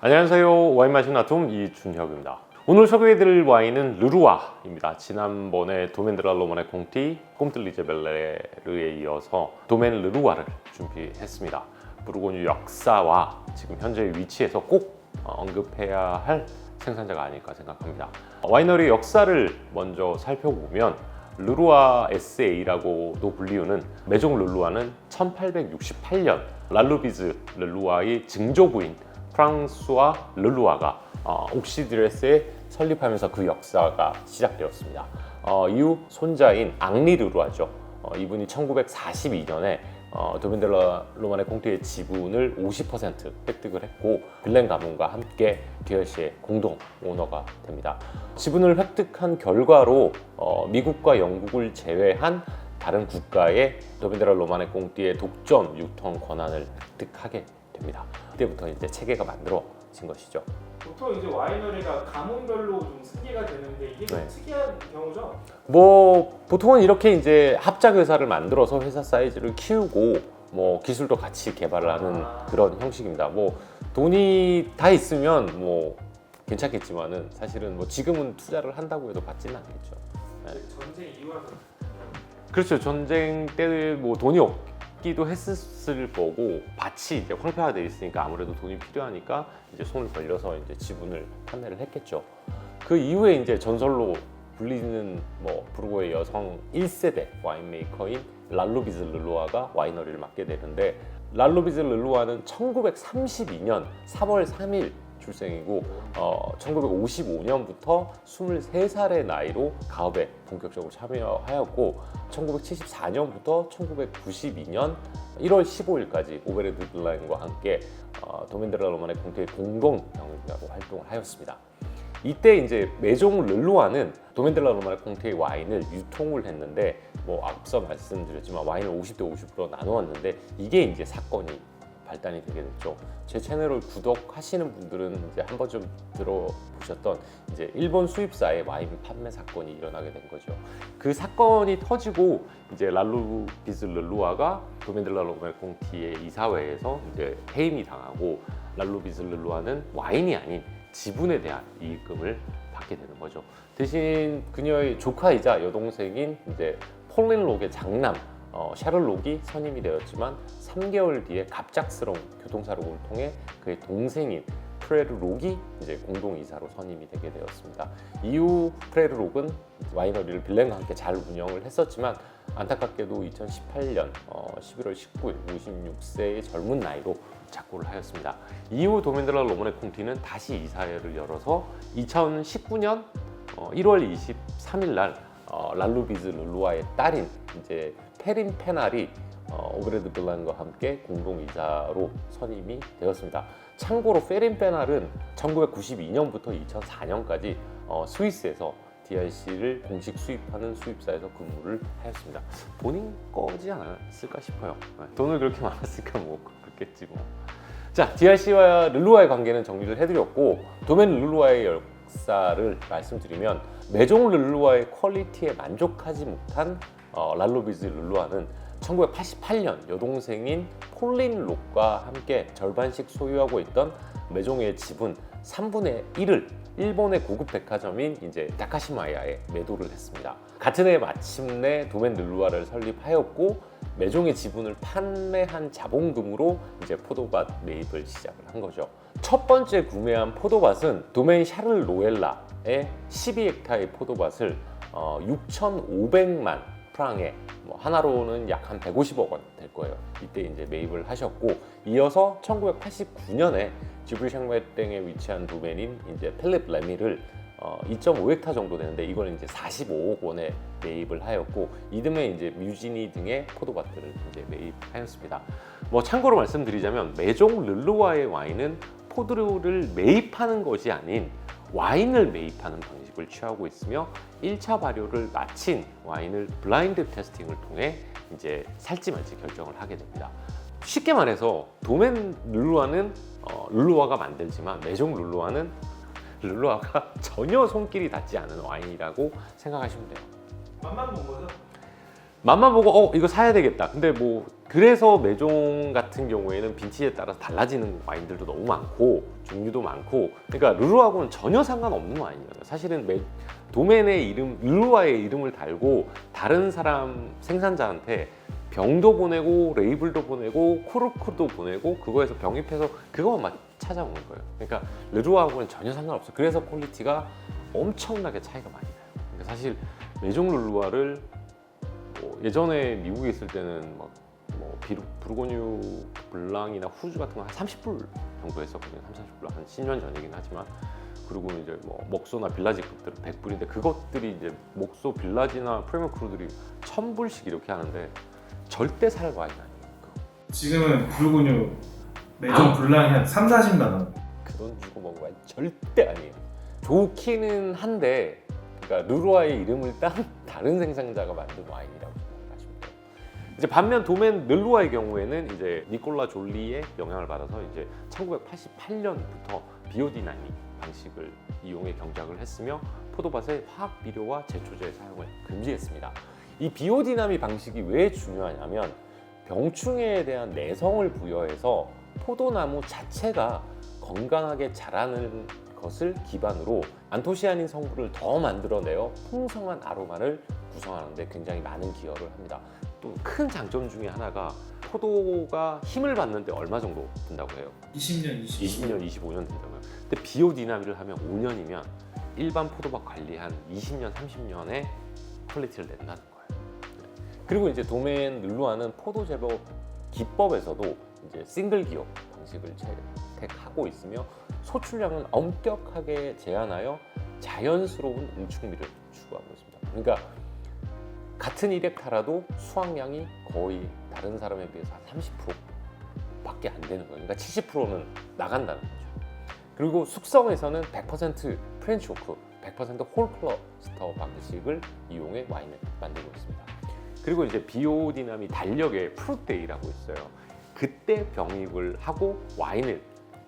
안녕하세요. 와인 마시는 아톰 이준혁입니다. 오늘 소개해드릴 와인은 르루아입니다. 지난번에 도멘 드라 로마네 콩티, 꼼틀리제 벨레르에 이어서 도멘 르루아를 준비했습니다. 부르고뉴 역사와 지금 현재의 위치에서 꼭 언급해야 할 생산자가 아닐까 생각합니다. 와이너리 역사를 먼저 살펴보면 르루아 SA라고도 불리우는 메종 르루아는 1868년 랄루비즈 르루아의 증조부인 프랑수아 르루아가 옥시드레스에 설립하면서 그 역사가 시작되었습니다. 이후 손자인 앙리 르루아죠. 이분이 1942년에 도멘 델라 로마네 콩티의 지분을 50% 획득을 했고 빌렌 가문과 함께 디얼시의 공동 오너가 됩니다. 지분을 획득한 결과로 미국과 영국을 제외한 다른 국가에 도멘 델라 로마네 콩티의 독점 유통 권한을 획득하게 됩니다. 그때부터 이제 체계가 만들어진 것이죠. 보통 이제 와이너리가 가문별로 좀 승계가 되는데 이게 좀 특이한 경우죠? 보통은 이렇게 이제 합작 회사를 만들어서 회사 사이즈를 키우고 기술도 같이 개발을 하는 그런 형식입니다. 돈이 다 있으면 괜찮겠지만은 사실은 지금은 투자를 한다고 해도 받지는 않겠죠. 네. 전쟁 이후라서 그렇죠. 전쟁 때 돈이 없기도 했을 거고 밭이 이제 황폐화되어 있으니까 아무래도 돈이 필요하니까 이제 손을 벌려서 이제 지분을 판매를 했겠죠. 그 이후에 이제 전설로 불리는 부르고의 여성 1세대 와인메이커인 랄루비즈 르루아가 와이너리를 맡게 되는데, 랄루비즈 르루아는 1932년 3월 3일 출생이고 1955년부터 23살의 나이로 가업에 본격적으로 참여하였고 1974년부터 1992년 1월 15일까지 오베르드 블라인과 함께 도멘 델라 로마네 콩티의 공동 경영자로 활동을 하였습니다. 이때 이제 메종 르루아는 도멘 델라 로마네 콩티의 와인을 유통을 했는데 앞서 말씀드렸지만 와인을 50대 50% 나누었는데 이게 이제 사건이 발단이 되게 됐죠. 제 채널을 구독하시는 분들은 이제 한번 좀 들어보셨던 이제 일본 수입사의 와인 판매 사건이 일어나게 된 거죠. 그 사건이 터지고 이제 랄루비즈 르루아가 도멘 델라 로마네 콩티의 이사회에서 이제 해임이 당하고 랄루비즈 르루아는 와인이 아닌 지분에 대한 이익금을 받게 되는 거죠. 대신 그녀의 조카이자 여동생인 이제 폴린 록의 장남 샤를 록이 선임이 되었지만 3개월 뒤에 갑작스러운 교통사고를 통해 그의 동생인 프레르 록이 이제 공동이사로 선임이 되게 되었습니다. 이후 프레르 록은 와이너리를 빌렌과 함께 잘 운영을 했었지만 안타깝게도 2018년 11월 19일 56세의 젊은 나이로 작고를 하였습니다. 이후 도멘 델라 로마네 콩티는 다시 이사회를 열어서 2019년 1월 23일 날 랄루비즈 르루아의 딸인 이제 페린 페날이 오베르드 블란과 함께 공동이사로 선임이 되었습니다. 참고로 페린 페날은 1992년부터 2004년까지 스위스에서 DRC를 공식 수입하는 수입사에서 근무를 하였습니다. 본인 거지 않았을까 싶어요. 돈을 그렇게 많았으니까 그렇겠지 자, DRC와 르루아의 관계는 정리를 해드렸고 도멘 르루아의 역사를 말씀드리면 메종 르루아의 퀄리티에 만족하지 못한 랄루비즈 르루아는 1988년 여동생인 폴린 록과 함께 절반씩 소유하고 있던 메종의 지분 3분의 1을 일본의 고급 백화점인 이제 다카시마야에 매도를 했습니다. 같은 해 마침내 도멘 르루아를 설립하였고 메종의 지분을 판매한 자본금으로 이제 포도밭 매입을 시작을 한 거죠. 첫 번째 구매한 포도밭은 도멘 샤를 로엘라의 12헥타의 포도밭을 6,500만 프랑에 하나로는 약 한 150억 원 될 거예요. 이때 이제 매입을 하셨고 이어서 1989년에 지브리샹메땡에 위치한 도멘인 이제 펠립 레미를 2.5헥타 정도 되는데 이걸 이제 45억 원에 매입을 하였고 이듬해 이제 뮤지니 등의 포도밭들을 이제 매입하였습니다. 참고로 말씀드리자면 메종 르루아의 와인은 포도를 매입하는 것이 아닌 와인을 매입하는 방식을 취하고 있으며 1차 발효를 마친 와인을 블라인드 테스팅을 통해 이제 살지 말지 결정을 하게 됩니다. 쉽게 말해서 도멘 르루아는 르루아가 만들지만 메종 르루아는 르루아가 전혀 손길이 닿지 않은 와인이라고 생각하시면 돼요. 맛만 본 거죠? 맛만 보고 이거 사야 되겠다. 근데 뭐 그래서 매종 같은 경우에는 빈티지에 따라서 달라지는 와인들도 너무 많고 종류도 많고, 그러니까 르루아하고는 전혀 상관없는 와인이에요. 사실은 도멘의 이름, 르루아의 이름을 달고 다른 사람 생산자한테 병도 보내고 레이블도 보내고 코르크도 보내고 그거에서 병입해서 그거만 찾아오는 거예요. 그러니까 르루아하고는 전혀 상관없어요. 그래서 퀄리티가 엄청나게 차이가 많이 나요. 그러니까 사실 매종 르루아를 예전에 미국에 있을 때는 막 부르고뉴 블랑이나 후주 같은 거 한 30불 정도 했었거든요. 30불 한 10년 전이긴 하지만. 그리고 이제 목소나 빌라지급들은 100불인데 그것들이 이제 목소, 빌라지나 프리미엄 크루들이 1000불씩 이렇게 하는데 절대 살 와인 아니에요. 그거. 지금은 부르고뉴 매종 블랑이 한 3, 40만 원. 그 돈 주고 먹은 와인 절대 아니에요. 좋기는 한데, 그러니까 르루아의 이름을 딴 다른 생산자가 만든 와인이라고 생각하시면 돼요. 이제 반면 도멘 르루아의 경우에는 이제 니콜라 졸리의 영향을 받아서 이제 1988년부터 비오디나미 방식을 이용해 경작을 했으며 포도밭에 화학 비료와 제초제 사용을 금지했습니다. 이 비오디나미 방식이 왜 중요하냐면 병충해에 대한 내성을 부여해서 포도나무 자체가 건강하게 자라는 것을 기반으로 안토시아닌 성분을 더 만들어내어 풍성한 아로마를 구성하는데 굉장히 많은 기여를 합니다. 또 큰 장점 중에 하나가 포도가 힘을 받는데 얼마 정도 든다고 해요? 20년, 25년 든다고요. 근데 비오디나미를 하면 5년이면 일반 포도밭 관리 한 20년, 30년의 퀄리티를 낸다는 거예요. 그리고 이제 도멘 르루아는 포도 제법 기법에서도 이제 싱글 기업 방식을 채택하고 있으며 소출량은 엄격하게 제한하여 자연스러운 응축미를 추구하고 있습니다. 그러니까 같은 1헥타라도 수확량이 거의 다른 사람에 비해서 한 30%밖에 안 되는 거예요. 그러니까 70%는 나간다는 거죠. 그리고 숙성에서는 100% 프렌치 오크, 100% 홀 클러스터 방식을 이용해 와인을 만들고 있습니다. 그리고 이제 비오디나미 달력에 프루데이라고 있어요. 그때 병입을 하고 와인을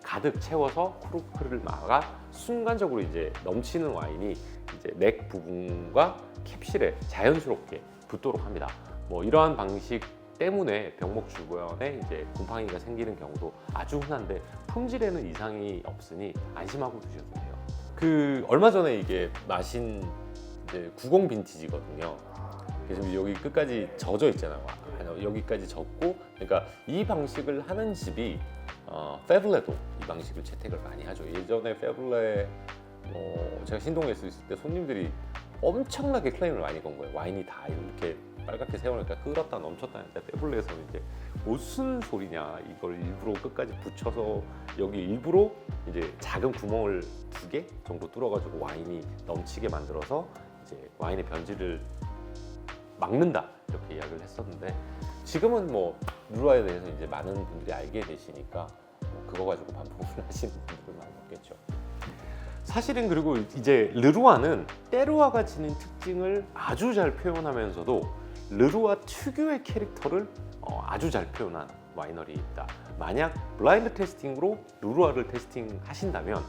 가득 채워서 코르크를 막아 순간적으로 이제 넘치는 와인이 이제 넥 부분과 캡슐에 자연스럽게 붙도록 합니다. 이러한 방식 때문에 병목 주변에 이제 곰팡이가 생기는 경우도 아주 흔한데 품질에는 이상이 없으니 안심하고 드셔도 돼요. 얼마 전에 이게 마신 이제 90 빈티지거든요. 그래서 여기 끝까지 젖어 있잖아요. 여기까지 젖고, 그러니까 이 방식을 하는 집이 페블레도 이 방식을 채택을 많이 하죠. 예전에 페블레 제가 신동에 있을 때 손님들이 엄청나게 클레임을 많이 건 거예요. 와인이 다 이렇게 빨갛게 세우니까 끓었다 넘쳤다 하니까 페블레에서는 이제 무슨 소리냐, 이걸 일부러 끝까지 붙여서 여기 일부러 이제 작은 구멍을 2개 정도 뚫어가지고 와인이 넘치게 만들어서 이제 와인의 변질을 막는다 이렇게 이야기를 했었는데, 지금은 르루아에 대해서 이제 많은 분들이 알게 되시니까 그거 가지고 반품을 하시는 분들은 많이 없겠죠. 사실은 그리고 이제 르루아는 때루아가 지닌 특징을 아주 잘 표현하면서도 르루아 특유의 캐릭터를 아주 잘 표현한 와이너리입니다. 만약 블라인드 테스팅으로 르루아를 테스팅하신다면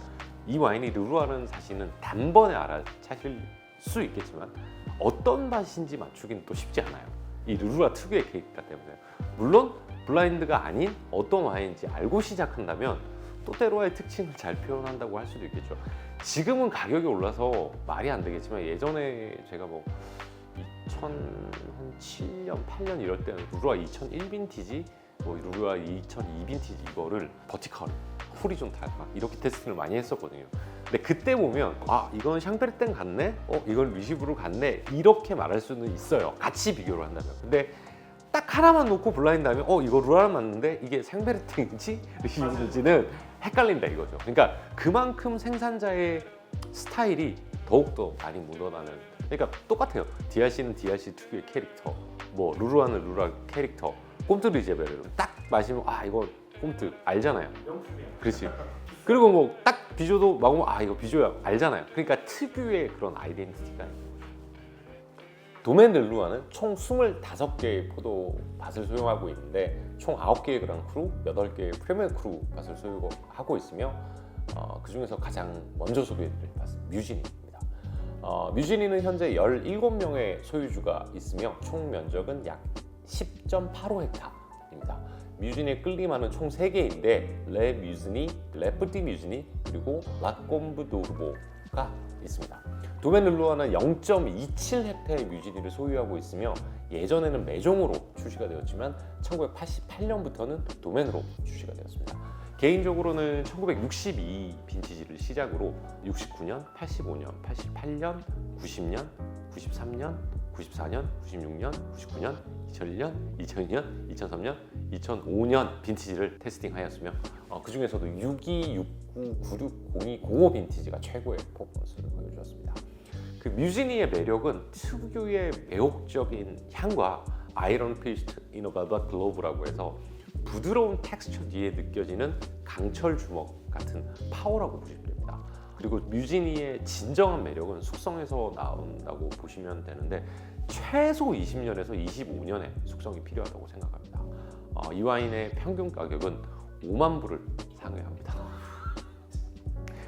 이 와인이 르루아라는 사실은 단번에 알아차실 수 있겠지만 어떤 맛인지 맞추기는 또 쉽지 않아요. 이 르루아 특유의 캐릭터 때문에. 물론 블라인드가 아닌 어떤 와인인지 알고 시작한다면 또 때루아의 특징을 잘 표현한다고 할 수도 있겠죠. 지금은 가격이 올라서 말이 안 되겠지만 예전에 제가 2007년, 8년 이럴 때는 르루아 2001 빈티지, 르루아 2002 빈티지 이거를 버티컬, 호리존탈 막 이렇게 테스트를 많이 했었거든요. 근데 그때 보면 이건 샹베르땡 같네? 이건 리시브로 같네? 이렇게 말할 수는 있어요. 같이 비교를 한다면. 근데 딱 하나만 놓고 블라인드 하면 이거 르루아 맞는데 이게 샹베르땡인지 리시브인지는 헷갈린다 이거죠. 그러니까 그만큼 생산자의 스타일이 더욱더 많이 묻어나는, 그러니까 똑같아요. 디아시는 디아시 특유의 캐릭터, 르루아는 르루아 캐릭터, 꼼트 리제베르 딱 마시면 이거 꼼트 알잖아요. 명품이야. 그렇지. 그리고 딱 비조도 먹으면 이거 비조야 알잖아요. 그러니까 특유의 그런 아이덴티티가 있는 거죠. 도멘 르루아는 총 25개의 포도밭을 소유하고 있는데 총 9개의 그랑 크루, 8개의 프리미엄 크루 밭을 소유하고 있으며 그 중에서 가장 먼저 소개해드릴 밭은 뮤진입니다. 뮤지니는 현재 17명의 소유주가 있으며 총 면적은 약 10.85헥타입니다. 뮤지니에 끌림하는 총 3개인데 레 뮤지니, 레프티 뮤지니, 그리고 라콤브도르보가 있습니다. 도멘 르루아는 0.27헥타의 뮤지니를 소유하고 있으며 예전에는 매종으로 출시가 되었지만 1988년부터는 도멘으로 출시가 되었습니다. 개인적으로는 1962 빈티지를 시작으로 69년, 85년, 88년, 90년, 93년, 94년, 96년, 99년, 2001년, 2002년, 2003년, 2005년 빈티지를 테스팅하였으며 그 중에서도 62, 69, 96, 02, 05 빈티지가 최고의 퍼포먼스를 보여주었습니다. 그 뮤지니의 매력은 특유의 매혹적인 향과 아이런 피스트 이너바바 글로브라고 해서 부드러운 텍스처 뒤에 느껴지는 강철 주먹 같은 파워라고 보시면 됩니다. 그리고 뮤지니의 진정한 매력은 숙성에서 나온다고 보시면 되는데 최소 20년에서 25년의 숙성이 필요하다고 생각합니다. 이 와인의 평균 가격은 5만 불을 상회합니다.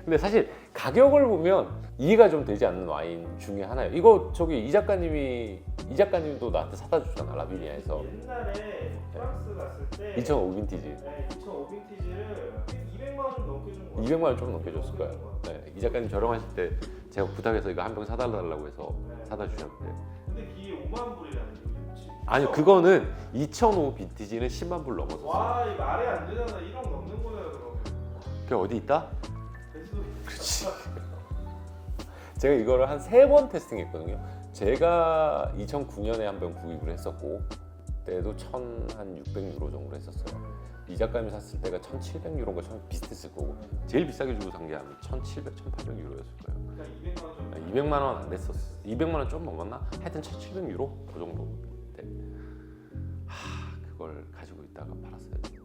근데 사실 가격을 보면 이해가 좀 되지 않는 와인 중에 하나예요. 이거 이 작가님도 나한테 사다 줬잖아, 라비니아에서. 옛날에 프랑스 갔을 때 2005 빈티지. 네, 2005 빈티지를 200만 원 좀 넘게 준 거예요. 200만 원 좀 넘게 줬을 거예요. 네, 이 작가님 저렴하실 때 제가 부탁해서 이거 한 병 사달라고 해서 사다 주셨는데. 근데 이게 5만 불이라는 게 아니 그거는 2005 빈티지는 10만 불 넘었었어요. 와, 이거 말이 안 되잖아. 1억 넘는 거네요, 그럼. 그게 어디 있다? 배수. 그렇지. 제가 이거를 한 3번 테스팅했거든요. 제가 2009년에 한 병 구입을 했었고 그때도 1,600유로 정도 했었어요. 이 작가님이 샀을 때가 1,700유로인가 비슷했을 거고 제일 비싸게 주고 산 게 한 1,700, 1,800유로였을 거예요. 그러니까 200만 원 정도. 200만 원 안 됐었어. 200만 원 좀 넘었나? 하여튼 1,700유로 그 정도. 네. 그걸 가지고 있다가 팔았어야 되는데.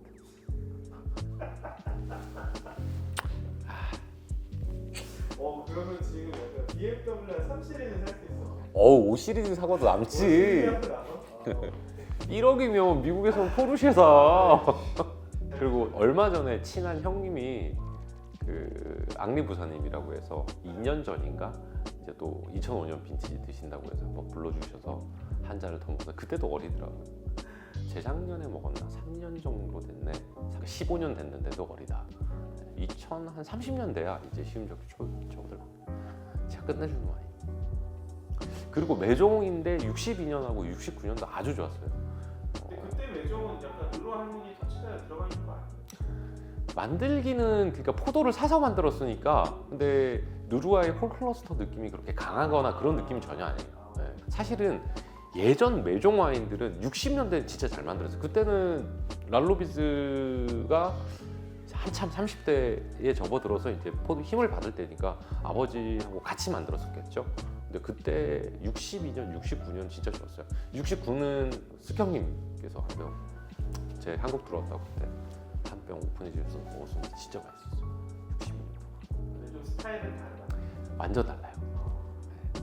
그러면 지금 약간 BMW 3 시리즈 살 수 있어. 5 시리즈 사고도 남지. 1억이면 미국에서는 포르쉐 사. 그리고 얼마 전에 친한 형님이 그 앙리 부사님이라고 해서 2년 전인가 이제 또 2005년 빈티지 드신다고 해서 한번 불러주셔서 한 잔을 더 먹었는데 그때도 어리더라고요. 재작년에 먹었나? 3년 정도 됐네. 15년 됐는데도 어리다. 30년대야 이제 시음적 저들 제가 끝내주는 와인. 그리고 매종인데 62년하고 69년도 아주 좋았어요. 근데 그때 매종은 약간 르루아 할머니 터치가 들어가 있는 거 아니에요? 만들기는 그러니까 포도를 사서 만들었으니까 근데 르루아의 홀클러스터 느낌이 그렇게 강하거나 그런 느낌이 전혀 아니에요. 네. 사실은 예전 매종 와인들은 60년대 진짜 잘 만들었어요. 그때는 랄로비즈가 한참 30대에 접어들어서 이제 포도 힘을 받을 때니까 아버지하고 같이 만들었었겠죠. 근데 그때 62년, 69년 진짜 좋았어요. 69는 숙형님께서 한 병 제 한국 들어왔다고 그때 한 병 오픈해주셔서 먹었는데 진짜 맛있었어요. 66. 근데 좀 스타일은 다르다. 완전 달라요. 네.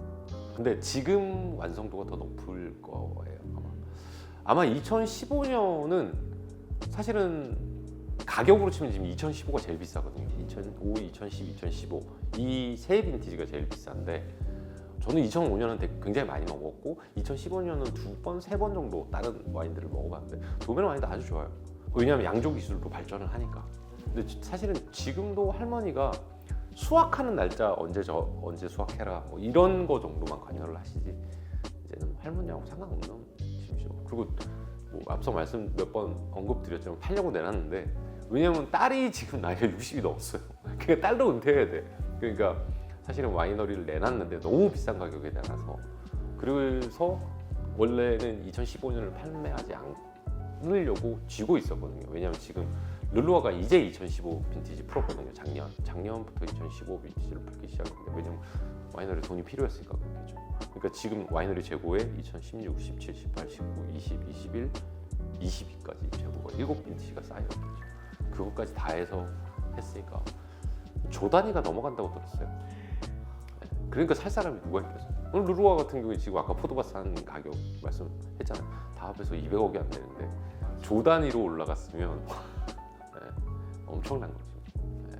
근데 지금 완성도가 더 높을 거예요. 아마 2015년은 사실은 가격으로 치면 지금 2015가 제일 비싸거든요. 2005, 2010, 2015 이 세 빈티지가 제일 비싼데 저는 2005년은 굉장히 많이 먹었고 2015년은 2번, 3번 정도 다른 와인들을 먹어봤는데 도메노 와인도 아주 좋아요. 왜냐하면 양조 기술도 발전을 하니까. 근데 사실은 지금도 할머니가 수확하는 날짜 언제 수확해라 뭐 이런 거 정도만 관여를 하시지 이제는 할머니하고 상관없는 집이죠. 그리고 뭐 앞서 말씀 몇 번 언급드렸지만 팔려고 내놨는데 왜냐면 딸이 지금 나이가 60이 넘었어요. 그러니까 딸도 은퇴해야 돼. 그러니까 사실은 와이너리를 내놨는데 너무 비싼 가격에 내놔서 그래서 원래는 2015년을 판매하지 않으려고 쥐고 있었거든요. 왜냐면 지금 르루아가 이제 2015 빈티지 풀었거든요. 작년부터 2015 빈티지를 풀기 시작했는데 왜냐면 와이너리 돈이 필요했으니까 그렇겠죠. 그러니까 지금 와이너리 재고에 2016, 17, 18, 19, 20, 21, 22까지 재고가 7빈티지가 쌓여있겠죠. 그것까지 다 해서 했으니까 조 단위가 넘어간다고 들었어요. 네. 그러니까 살 사람이 누가 있겠어요. 르루아 같은 경우에 지금 아까 포도바스 한 가격 말씀했잖아요. 다 합해서 200억이 안 되는데 조 단위로 올라갔으면 네. 엄청난 거죠. 네.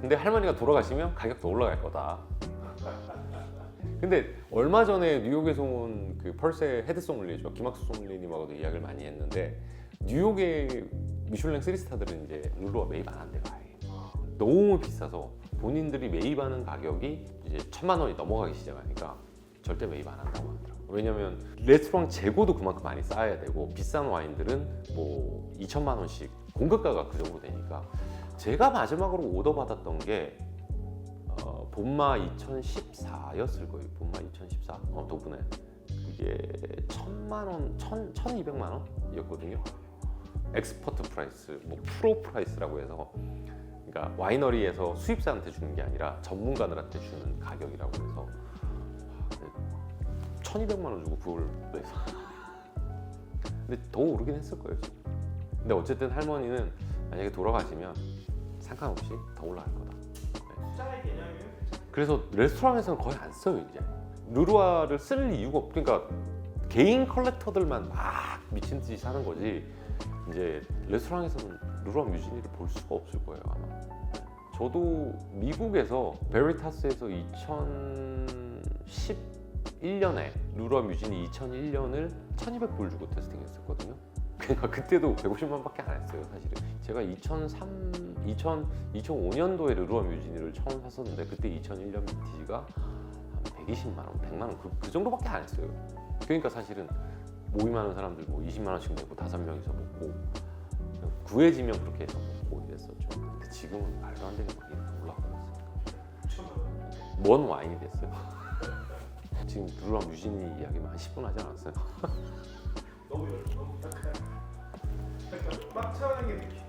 근데 할머니가 돌아가시면 가격 더 올라갈 거다. 근데 얼마 전에 뉴욕에서 온 그 펄스의 헤드 소믈리에죠. 김학수 소믈리에님하고도 이야기를 많이 했는데 뉴욕의 미슐랭 3스타들은 이제 룰루와 매입 안 한대요. 아예. 너무 비싸서 본인들이 매입하는 가격이 이제 1,000만 원이 넘어가기 시작하니까 절대 매입 안 한다고 하더라고요. 왜냐면 레스토랑 재고도 그만큼 많이 쌓아야 되고 비싼 와인들은 뭐 2천만 원씩 공급가가 그 정도 되니까 제가 마지막으로 오더 받았던 게 본마 2014였을 거예요. 본마 2014 도분에 그게 1,000만 원, 1,200만 원이었거든요. 엑스퍼트 프라이스, 뭐 프로 프라이스라고 해서 그러니까 와이너리에서 수입사한테 주는 게 아니라 전문가들한테 주는 가격이라고 해서 1,200만 원 주고 그걸 내서 근데 더 오르긴 했을 거예요 지금. 근데 어쨌든 할머니는 만약에 돌아가시면 상관없이 더 올라갈 거다. 숫자의 개념이면 그래서 레스토랑에서는 거의 안 써요 이제. 르루아를 쓸 이유가 그러니까 개인 컬렉터들만 막 미친 듯이 사는 거지 이제 레스토랑에서는 르루아 뮤지니를 볼 수가 없을 거예요 아마. 저도 미국에서 베리타스에서 2011년에 르루아 뮤지니 2001년을 1,200불 주고 테스팅했었거든요. 그러니까 그때도 150만밖에 안 했어요 사실은. 제가 2005년도에 르루아 뮤지니를 처음 샀었는데 그때 2001년 빈티지가 한 120만 원, 100만 원 그 정도밖에 안 했어요. 그러니까 사실은 모임하는 사람들 뭐 20만 원씩 내고 5명이서 먹고 구해지면 그렇게 해서 먹고 이랬었죠. 근데 지금은 말도 안 되게 막 이렇게 올라가고 있어요. 먼 와인이 됐어요. 지금 르루아 뮤지니 이야기만 한 10분 하지 않았어요? 너무 딱한 막 채워낸 게 느낌.